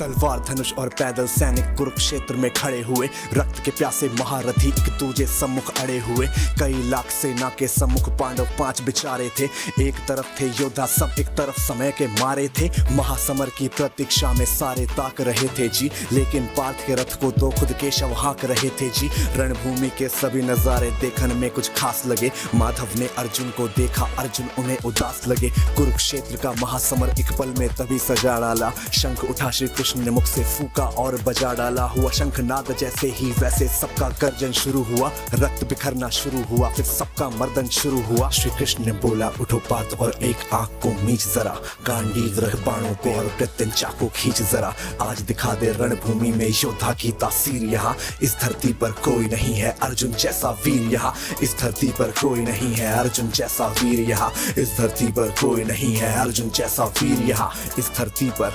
तलवार धनुष और पैदल सैनिक कुरुक्षेत्र में खड़े हुए, रक्त के प्यासे महारथी एक दूजे सम्मुख अड़े हुए। कई लाख सेना के सम्मुख पांडव 5 बिचारे थे। एक तरफ थे योद्धा सब, एक तरफ समय के मारे थे। महासमर की प्रतीक्षा में सारे ताक रहे थे जी, लेकिन पार्थ के रथ को तो खुद केशव हाँक रहे थे जी। रणभूमि के सभी नजारे देखने में कुछ खास लगे। माधव ने अर्जुन को देखा, अर्जुन उन्हें उदास लगे। कुरुक्षेत्र का महासमर एक पल में तभी सजा डाला। शंख उठा श्री कृष्ण ने मुख से फूका और बजा डाला। हुआ शंखनाद जैसे ही वैसे सबका गर्जन शुरू हुआ। रक्त बिखरना शुरू हुआ, फिर सबका मर्दन शुरू हुआ। श्री कृष्ण ने बोला उठो पार्थ और एक आंख को मीच जरा, गांडीव रह बाणों को और प्रत्यन चाकू खींच जरा। आज दिखा दे रणभूमि में योद्धा की तासीर। यहाँ इस धरती पर कोई नहीं है अर्जुन जैसा वीर। यहाँ इस धरती पर कोई नहीं है अर्जुन जैसा वीर। यहाँ इस धरती पर कोई नहीं है अर्जुन जैसा वीर। यहाँ इस धरती पर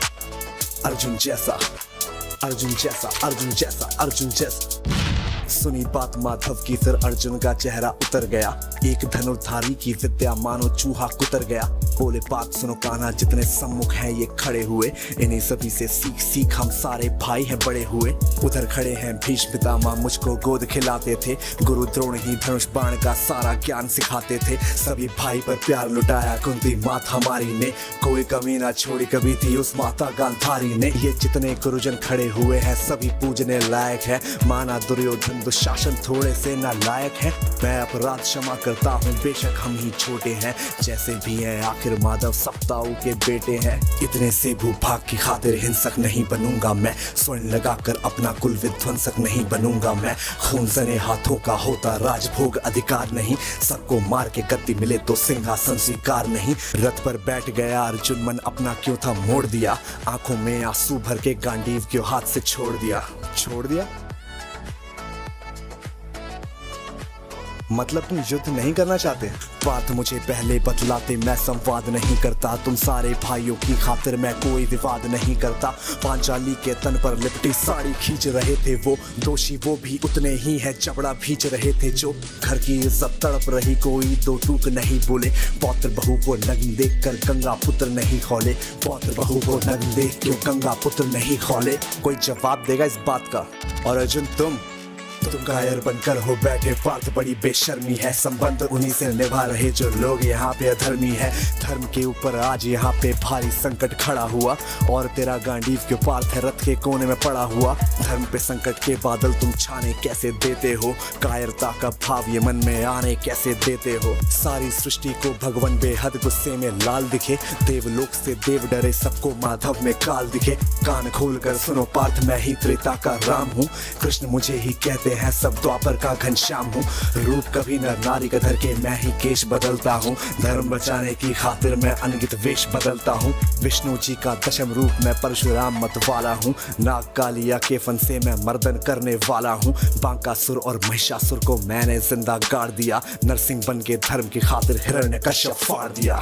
अर्जुन जैसा, अर्जुन जैसा, अर्जुन जैसा, अर्जुन जैसा। सुनी बात माधव की फिर अर्जुन का चेहरा उतर गया। एक धनुर्धारी की विद्या मानो चूहा कुतर गया। बोले बात सुनो कान्हा, जितने सम्मुख हैं ये खड़े हुए, इन्हीं सभी से सीख सीख हम सारे भाई हैं बड़े हुए। उधर खड़े हैं भीष्म पितामह, मुझको गोद खिलाते थे। गुरु द्रोण ही धनुष बाण का सारा ज्ञान सिखाते थे। सभी भाई पर प्यार लुटाया कुंती माता हमारी ने, कोई कमी ना छोड़ी कभी थी उस माता गांधारी ने। ये जितने गुरुजन खड़े हुए हैं सभी पूजने लायक है। माना दुर्योधन दुशासन थोड़े से नालायक है। मैं अपराध क्षमा करता हूँ बेशक हम ही छोटे हैं, जैसे भी हैं आखिर माधव सप्ताऊ के बेटे हैं। इतने से भूभाग की खातिर हिंसक नहीं बनूंगा मैं, स्वर्ण लगाकर अपना कुल विध्वंसक नहीं बनूंगा मैं। खून सने हाथों का होता राजभोग अधिकार नहीं, सबको मार के गद्दी मिले तो सिंहासन स्वीकार नहीं। रथ पर बैठ गया अर्जुन, मन अपना क्यों था मोड़ दिया। आंखों में आंसू भर के गांडीव क्यों हाथ से छोड़ दिया। छोड़ दिया मतलब तुम युद्ध नहीं करना चाहते। बात मुझे पहले बतलाते, मैं संवाद नहीं करता। तुम सारे भाइयों की खातिर मैं कोई विवाद नहीं करता। पांचाली के तन पर लिपटी साड़ी खींच रहे थे वो, दोषी वो भी उतने ही है जबड़ा भींच रहे थे जो। घर की इज्जत तड़प रही कोई दो टूक नहीं बोले। पौत्र बहू को नग्न देख कर गंगा पुत्र नहीं खोले। पौत्र बहू को नग्न देख क्यों गंगा पुत्र नहीं खोले। कोई जवाब देगा इस बात का। और अर्जुन तुम कायर बनकर हो बैठे पार्थ, बड़ी बेशर्मी है। संबंध उन्हीं से निभा रहे जो लोग यहाँ पे अधर्मी है। धर्म के ऊपर आज यहाँ पे भारी संकट खड़ा हुआ, और तेरा गांडीव क्यों पार्थ है रथ के कोने में पड़ा हुआ। धर्म पे संकट के बादल तुम छाने कैसे देते हो, कायरता का भाव ये मन में आने कैसे देते हो। सारी सृष्टि को भगवान बेहद गुस्से में लाल दिखे, देवलोक से देव डरे सबको माधव में काल दिखे। कान खोल कर सुनो पार्थ, मैं ही त्रेता का राम हूँ, कृष्ण मुझे ही कहते हैं सब द्वापर का घनश्याम हूँ। रूप कभी नर नारी का धर के मैं ही केश बदलता हूँ, धर्म बचाने की खातिर मैं अनगित वेश बदलता हूँ। विष्णु जी का दशम रूप मैं परशुराम मत वाला हूँ, नाग कालिया के फन से मैं मर्दन करने वाला हूँ। बांकासुर और महिषासुर को मैंने जिंदा गाड़ दिया, नरसिंह बन के धर्म की खातिर हिरण्यकश्यप फाड़ दिया।